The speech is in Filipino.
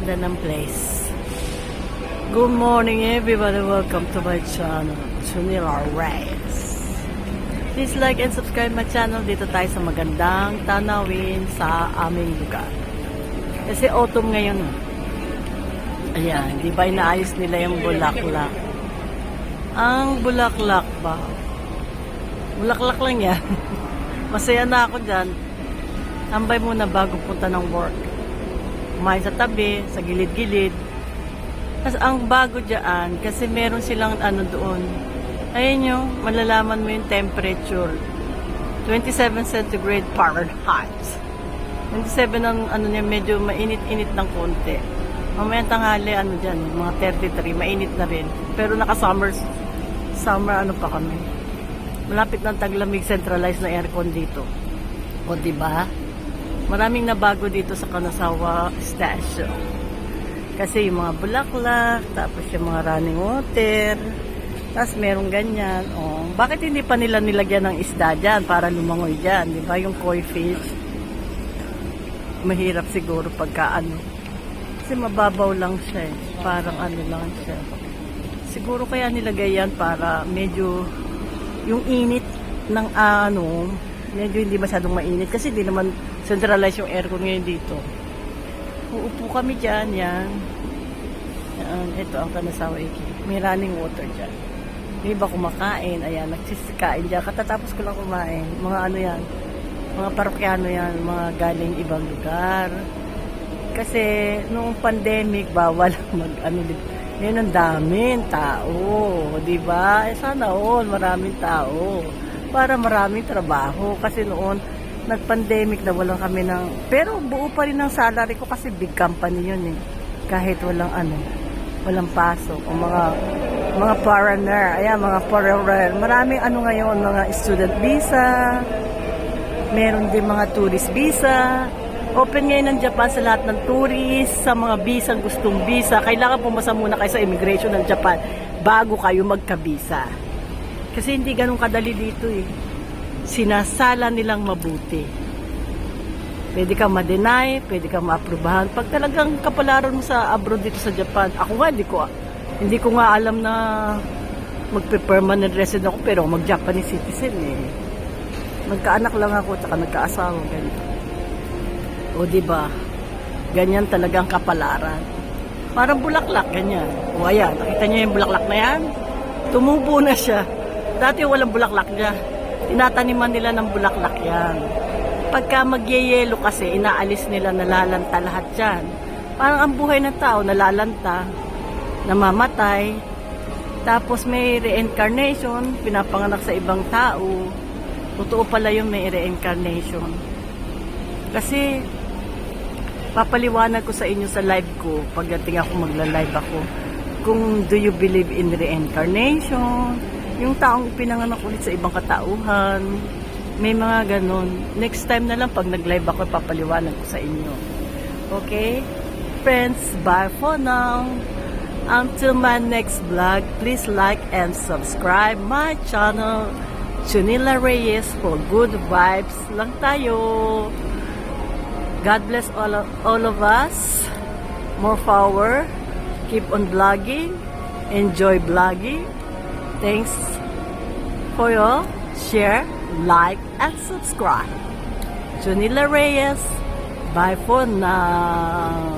Ganda ng place. Good morning everybody. Welcome to my channel, Junila Reyes. Please like and subscribe my channel. Dito tayo sa magandang tanawin sa aming lugar. Kasi autumn ngayon. Ayan, di ba inaayos nila yung bulaklak? Ang bulaklak ba? Bulaklak lang yan. Masaya na ako dyan. Tambay muna bago punta ng work. Kumain sa tabi, sa gilid-gilid. Kasi ang bago dyan, kasi meron silang ano doon. Ayun nyo, malalaman mo yung temperature. 27 centigrade Fahrenheit. 27 ang ano niya, medyo mainit-init ng konti. Mamayang tanghali, ano dyan, mga 33, mainit na rin. Pero naka-summer ano pa kami. Malapit ng taglamig, centralized na aircon dito. O diba? Maraming nabago dito sa Kanazawa Station. Kasi yung mga bulaklak, tapos yung mga running water, tapos merong ganyan. O, bakit hindi pa nila nilagyan ng isda dyan para lumangoy dyan? Diba? Yung koi fish. Mahirap siguro pagka ano. Kasi mababaw lang siya eh. Parang ano lang siya. Siguro kaya nilagay yan para medyo yung init ng ano, medyo hindi masyadong mainit. Kasi hindi naman centralize yung aircon ngayon dito. Uupo kami dyan, yan. Yan, ito ang Kanazawa Iki. May running water dyan. May iba kumakain, ayan, nagsisikain dyan. Katatapos ko lang kumain. Mga ano yan, mga parokyano yan, mga galing ibang lugar. Kasi, noong pandemic, bawal mag-ano dito. Ngayon ang daming tao, di ba? Sana all, maraming tao. Para maraming trabaho. Kasi noon, nag-pandemic na walang kami ng... Pero buo pa rin ang salary ko kasi big company yun eh. Kahit walang ano, walang pasok. O mga foreigner, ayan, mga foreigner. Maraming ano ngayon, mga student visa. Meron din mga tourist visa. Open ngayon ng Japan sa lahat ng tourist, sa mga bisang gustong visa. Kailangan pumasa muna kayo sa immigration ng Japan bago kayo magka-visa. Kasi hindi ganun kadali dito eh. Sinasala nilang mabuti. Pwede kang ma-deny, pwede kang ma-aprobahan. Pag talagang kapalaran mo sa abroad dito sa Japan, ako nga, hindi ko nga alam na magpe-permanent resident ako, pero mag-Japanese citizen eh. Nagkaanak lang ako, tsaka nagkaasawa, ganito. O diba, ganyan talagang kapalaran. Parang bulaklak, ganyan. O ayan, nakita niyo yung bulaklak na yan? Tumubo na siya. Dati walang bulaklak niya. Tinataniman nila ng bulaklak yan. Pagka magyeyelo kasi, inaalis nila, nalalanta lahat yan. Parang ang buhay ng tao, nalalanta, namamatay, tapos may reincarnation, pinapanganak sa ibang tao. Totoo pala yung may reincarnation. Kasi, papaliwanag ko sa inyo sa live ko, pagdating ako magla-live ako, kung do you believe in reincarnation, yung taong pinanganak ulit sa ibang katauhan, may mga ganon. Next time na lang pag nag-live ako, papaliwanag ko sa inyo. Okay? Friends, bye for now. Until my next vlog, please like and subscribe my channel, Junila Reyes, for good vibes lang tayo. God bless all of us. More power. Keep on vlogging. Enjoy vlogging. Thanks for your share, like, and subscribe. Junila Reyes. Bye for now.